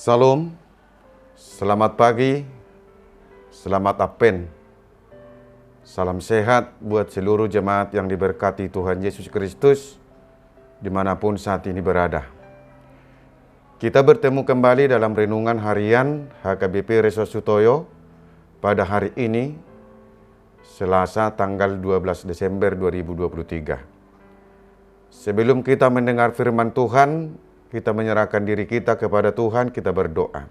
Salam, selamat pagi, selamat Advent. Salam sehat buat seluruh jemaat yang diberkati Tuhan Yesus Kristus dimanapun saat ini berada. Kita bertemu kembali dalam renungan harian HKBP Reso Sutoyo pada hari ini, Selasa tanggal 12 Desember 2023. Sebelum kita mendengar firman Tuhan, kita menyerahkan diri kita kepada Tuhan, kita berdoa.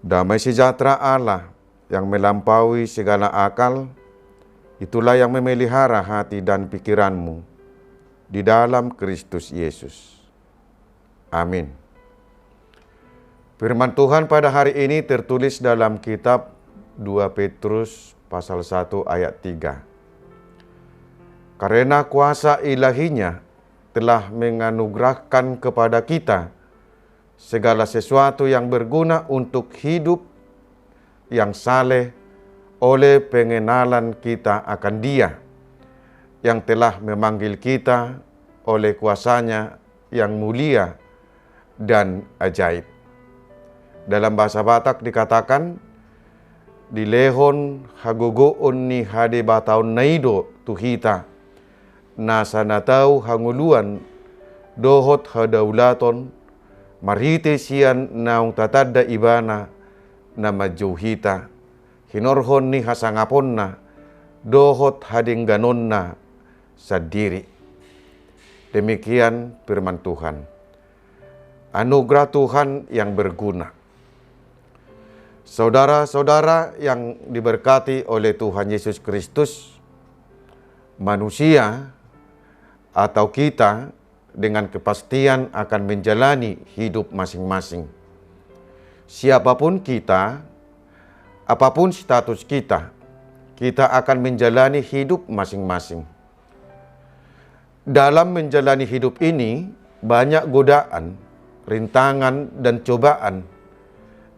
Damai sejahtera Allah yang melampaui segala akal, itulah yang memelihara hati dan pikiranmu di dalam Kristus Yesus. Amin. Firman Tuhan pada hari ini tertulis dalam kitab 2 Petrus pasal 1 ayat 3. Karena kuasa ilahinya telah menganugerahkan kepada kita segala sesuatu yang berguna untuk hidup yang saleh oleh pengenalan kita akan Dia yang telah memanggil kita oleh kuasanya yang mulia dan ajaib. Dalam bahasa Batak dikatakan, dilehon hagogoon ni hade bataon naido tuhita, nasa natau hanguluan dohot hadaulaton marite sian naung tatadda ibana nama jauhita hinorhon ni hasangaponna dohot hadingganonna sadiri. Demikian firman Tuhan. Anugerah Tuhan yang berguna. Saudara-saudara yang diberkati oleh Tuhan Yesus Kristus, manusia atau kita dengan kepastian akan menjalani hidup masing-masing. Siapapun kita, apapun status kita, kita akan menjalani hidup masing-masing. Dalam menjalani hidup ini, banyak godaan, rintangan, dan cobaan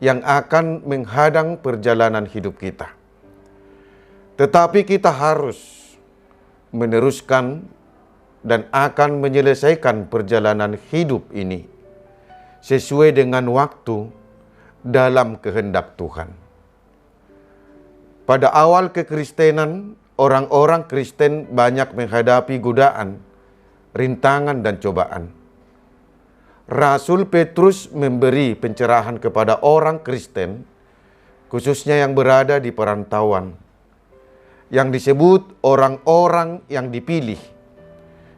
yang akan menghadang perjalanan hidup kita. Tetapi kita harus meneruskan dan akan menyelesaikan perjalanan hidup ini sesuai dengan waktu dalam kehendak Tuhan. Pada awal kekristenan, orang-orang Kristen banyak menghadapi godaan, rintangan, dan cobaan. Rasul Petrus memberi pencerahan kepada orang Kristen, khususnya yang berada di perantauan, yang disebut orang-orang yang dipilih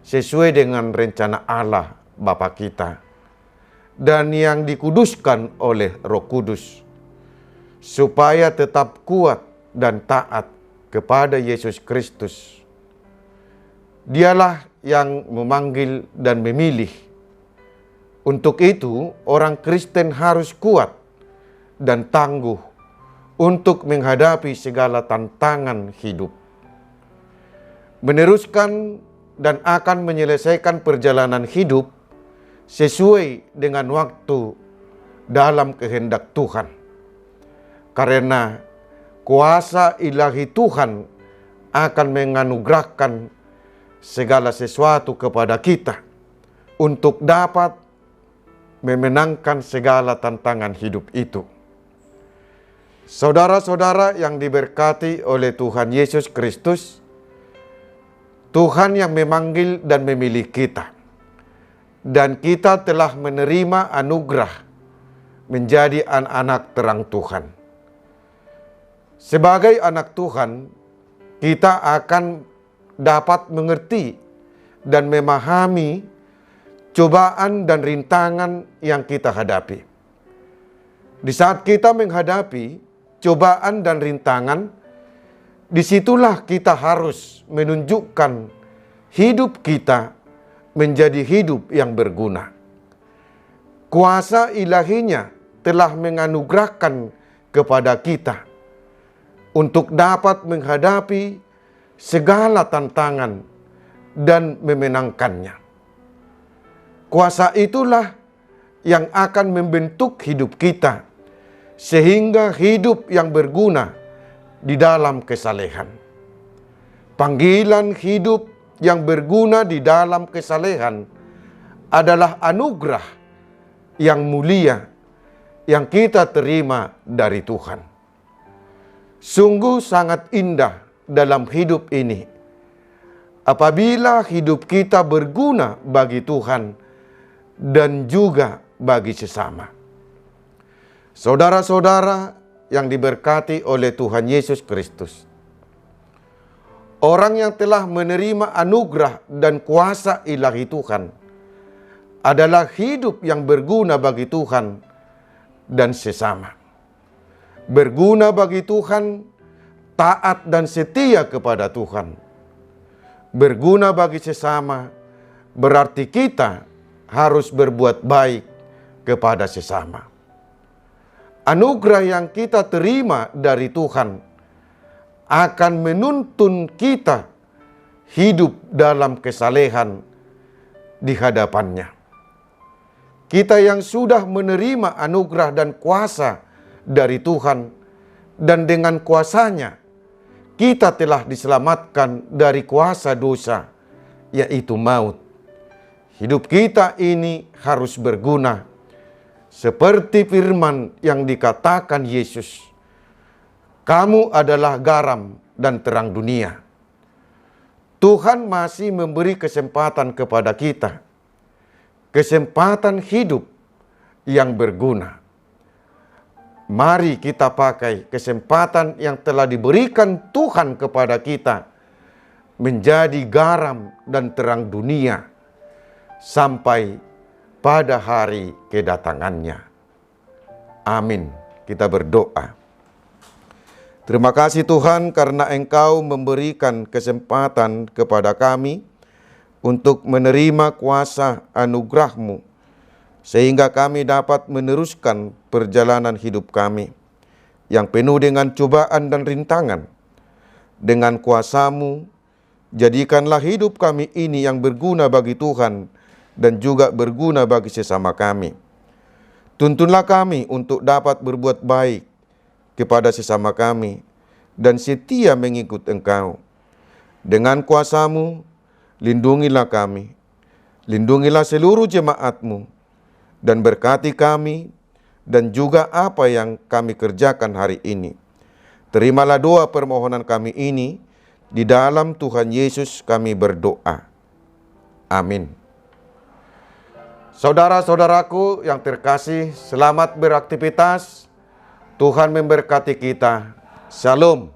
sesuai dengan rencana Allah Bapa kita dan yang dikuduskan oleh Roh Kudus supaya tetap kuat dan taat kepada Yesus Kristus. Dialah yang memanggil dan memilih. Untuk itu, orang Kristen harus kuat dan tangguh untuk menghadapi segala tantangan hidup. Meneruskan dan akan menyelesaikan perjalanan hidup sesuai dengan waktu dalam kehendak Tuhan. Karena kuasa ilahi Tuhan akan menganugerahkan segala sesuatu kepada kita untuk dapat memenangkan segala tantangan hidup itu. Saudara-saudara yang diberkati oleh Tuhan Yesus Kristus, Tuhan yang memanggil dan memilih kita, dan kita telah menerima anugerah menjadi anak-anak terang Tuhan. Sebagai anak Tuhan, kita akan dapat mengerti dan memahami cobaan dan rintangan yang kita hadapi. Di saat kita menghadapi cobaan dan rintangan, disitulah kita harus menunjukkan hidup kita menjadi hidup yang berguna. Kuasa ilahinya telah menganugerahkan kepada kita untuk dapat menghadapi segala tantangan dan memenangkannya. Kuasa itulah yang akan membentuk hidup kita sehingga hidup yang berguna di dalam kesalehan. Panggilan hidup yang berguna di dalam kesalehan adalah anugerah yang mulia yang kita terima dari Tuhan. Sungguh sangat indah dalam hidup ini apabila hidup kita berguna bagi Tuhan dan juga bagi sesama. Saudara-saudara yang diberkati oleh Tuhan Yesus Kristus, orang yang telah menerima anugerah dan kuasa ilahi Tuhan adalah hidup yang berguna bagi Tuhan dan sesama. Berguna bagi Tuhan, taat dan setia kepada Tuhan. Berguna bagi sesama berarti kita harus berbuat baik kepada sesama. Anugerah yang kita terima dari Tuhan akan menuntun kita hidup dalam kesalehan di hadapannya. Kita yang sudah menerima anugerah dan kuasa dari Tuhan, dan dengan kuasanya kita telah diselamatkan dari kuasa dosa, yaitu maut. Hidup kita ini harus berguna seperti firman yang dikatakan Yesus, "Kamu adalah garam dan terang dunia." Tuhan masih memberi kesempatan kepada kita, kesempatan hidup yang berguna. Mari kita pakai kesempatan yang telah diberikan Tuhan kepada kita menjadi garam dan terang dunia sampai pada hari kedatangannya. Amin. Kita berdoa. Terima kasih Tuhan karena Engkau memberikan kesempatan kepada kami untuk menerima kuasa anugerah-Mu, sehingga kami dapat meneruskan perjalanan hidup kami yang penuh dengan cobaan dan rintangan. Dengan kuasa-Mu, jadikanlah hidup kami ini yang berguna bagi Tuhan dan juga berguna bagi sesama kami. Tuntunlah kami untuk dapat berbuat baik kepada sesama kami dan setia mengikut Engkau. Dengan kuasa-Mu, lindungilah kami, lindungilah seluruh jemaat-Mu, dan berkati kami dan juga apa yang kami kerjakan hari ini. Terimalah doa permohonan kami ini, di dalam Tuhan Yesus kami berdoa. Amin. Saudara-saudaraku yang terkasih, selamat beraktivitas. Tuhan memberkati kita. Shalom.